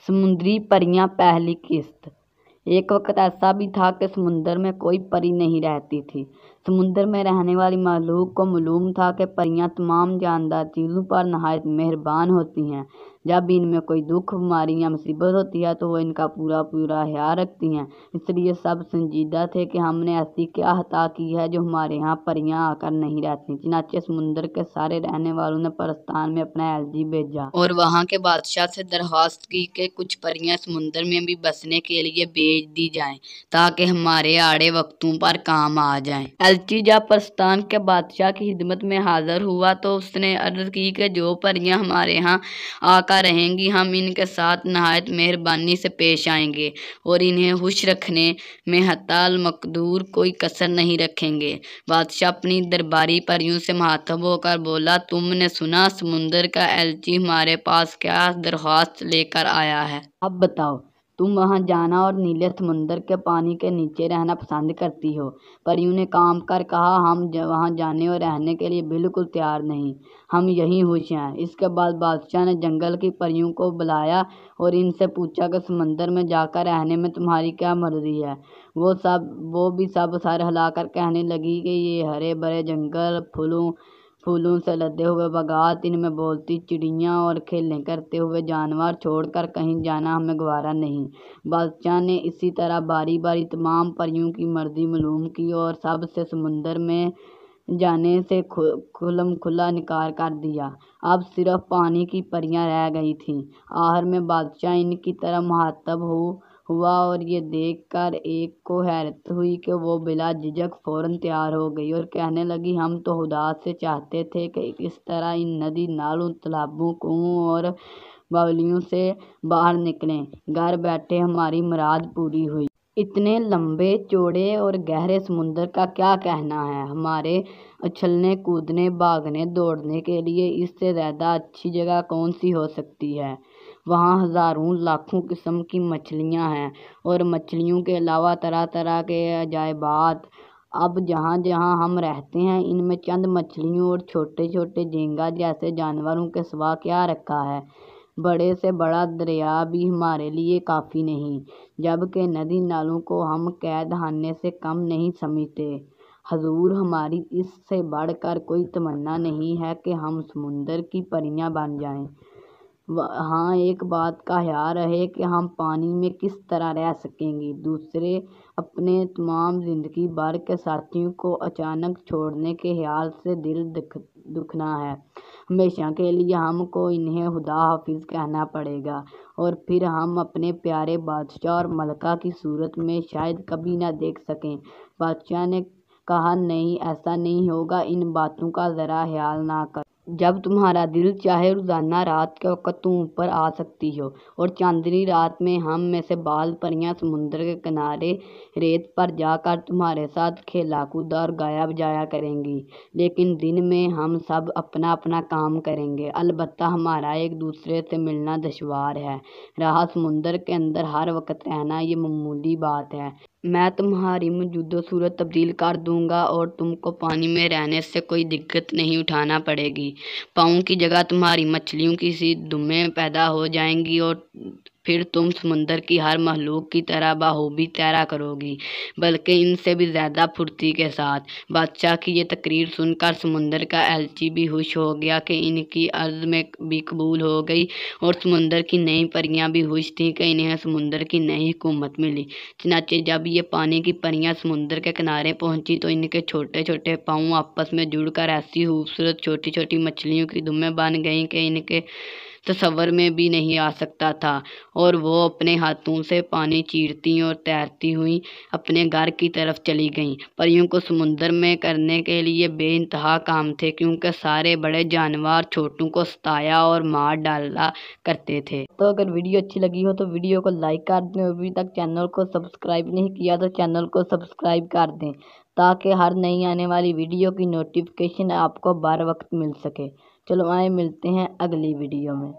समुद्री परियां पहली किस्त। एक वक्त ऐसा भी था कि समुद्र में कोई परी नहीं रहती थी। समुद्र में रहने वाली मखलूक को मालूम था कि परियां तमाम जानदार चीज़ों पर नहायत मेहरबान होती हैं। जब इनमें कोई दुख, बीमारी या मुसीबत होती है तो वो इनका पूरा पूरा ख्याल रखती हैं। इसलिए सब संजीदा थे कि हमने ऐसी क्या खता की है जो हमारे यहाँ परियां आकर नहीं रहती। चुनाचे समुद्र के सारे रहने वालों ने परस्तान में अपना एलची भेजा और वहाँ के बादशाह से दरख्वास्त की कि कुछ परियां समुद्र में भी बसने के लिए भेज दी जाएं ताकि हमारे आड़े वक्तों पर काम आ जाएं। एलची जब परस्तान के बादशाह की खिदमत में हाजिर हुआ तो उसने अर्ज की कि जो परियां हमारे यहाँ आकर रहेंगी हम इनके साथ नहायत मेहरबानी से पेश आएंगे और इन्हें खुश रखने में हत्ता अल मकदूर कोई कसर नहीं रखेंगे। बादशाह अपनी दरबारी परियों से मुखातब होकर बोला, तुमने सुना समुद्र का एलची हमारे पास क्या दरख्वास्त लेकर आया है। अब बताओ, तुम वहाँ जाना और नीले समुद्र के पानी के नीचे रहना पसंद करती हो। परियों ने काम कर कहा, हम वहाँ जाने और रहने के लिए बिल्कुल तैयार नहीं, हम यहीं खुश हैं। इसके बाद बादशाह ने जंगल की परियों को बुलाया और इनसे पूछा कि समुद्र में जाकर रहने में तुम्हारी क्या मर्जी है। वो भी सब सर हिलाकर कहने लगी कि ये हरे भरे जंगल, फूलों से लदे हुए बागात, इनमें बोलती चिड़ियाँ और खेलें करते हुए जानवर छोड़कर कहीं जाना हमें गवारा नहीं। बादशाह ने इसी तरह बारी बारी तमाम परियों की मर्जी मालूम की और सब से समुद्र में जाने से खुल्लम खुल्ला इनकार कर दिया। अब सिर्फ पानी की परियां रह गई थीं। आखिर में बादशाह इनकी तरफ मुखातब हुआ और ये देखकर एक को हैरत हुई कि वो बिला झिझक फौरन तैयार हो गई और कहने लगी, हम तो खुदा से चाहते थे कि इस तरह इन नदी नालों, तालाबों, कुओं और बावलियों से बाहर निकलें। घर बैठे हमारी मुराद पूरी हुई। इतने लंबे, चौड़े और गहरे समुद्र का क्या कहना है। हमारे उछलने, कूदने, भागने, दौड़ने के लिए इससे ज़्यादा अच्छी जगह कौन सी हो सकती है। वहाँ हज़ारों लाखों किस्म की मछलियाँ हैं और मछलियों के अलावा तरह तरह के अजायबात। अब जहाँ जहाँ हम रहते हैं इनमें चंद मछलियों और छोटे छोटे झींगा जैसे जानवरों के सिवा क्या रखा है। बड़े से बड़ा दरिया भी हमारे लिए काफ़ी नहीं, जबकि नदी नालों को हम कैद खाने से कम नहीं समझते। हजूर, हमारी इससे बढ़कर कोई तमन्ना नहीं है कि हम समुद्र की परियां बन जाएं। हाँ, एक बात का ख्याल रहे कि हम पानी में किस तरह रह सकेंगी। दूसरे अपने तमाम जिंदगी भर के साथियों को अचानक छोड़ने के ख्याल से दिल दुखना है। हमेशा के लिए हमको इन्हें खुदा हाफिज कहना पड़ेगा और फिर हम अपने प्यारे बादशाह और मलका की सूरत में शायद कभी ना देख सकें। बादशाह ने कहा, नहीं, ऐसा नहीं होगा, इन बातों का ज़रा ख्याल ना कर। जब तुम्हारा दिल चाहे रोज़ाना रात के वक़्त तुम ऊपर आ सकती हो और चांदनी रात में हम में से बाल परियां समुद्र के किनारे रेत पर जाकर तुम्हारे साथ खेला कूदा और गाया बजाया करेंगी। लेकिन दिन में हम सब अपना अपना काम करेंगे। अलबत्ता हमारा एक दूसरे से मिलना दुश्वार है। रहा समुद्र के अंदर हर वक्त रहना, ये मामूली बात है। मैं तुम्हारी मौजूदा सूरत तब्दील कर दूंगा और तुमको पानी में रहने से कोई दिक्कत नहीं उठाना पड़ेगी। पाँव की जगह तुम्हारी मछलियों की सी दुमें पैदा हो जाएंगी और फिर तुम समुद्र की हर मखलूक की तरह बाखूबी तैरा करोगी, बल्कि इनसे भी ज़्यादा फुर्ती के साथ। बादशाह की ये तकरीर सुनकर समुद्र का एलची भी खुश हो गया कि इनकी अर्ज़ में भी कबूल हो गई और समुद्र की नई परियां भी खुश थीं कि इन्हें समुद्र की नई हुकूमत मिली। चनाचे जब ये पानी की परियां समुद्र के किनारे पहुंची तो इनके छोटे छोटे पाँव आपस में जुड़कर ऐसी खूबसूरत छोटी छोटी मछलियों की दुमें बन गईं कि इनके तसव्वुर में भी नहीं आ सकता था और वो अपने हाथों से पानी चीरती और तैरती हुई अपने घर की तरफ चली गईं। परियों को समुद्र में करने के लिए बेइंतहा काम थे, क्योंकि सारे बड़े जानवर छोटों को सताया और मार डाला करते थे। तो अगर वीडियो अच्छी लगी हो तो वीडियो को लाइक कर दें और अभी तक चैनल को सब्सक्राइब नहीं किया तो चैनल को सब्सक्राइब कर दें ताकि हर नई आने वाली वीडियो की नोटिफिकेशन आपको बर वक्त मिल सके। चलो आए मिलते हैं अगली वीडियो में।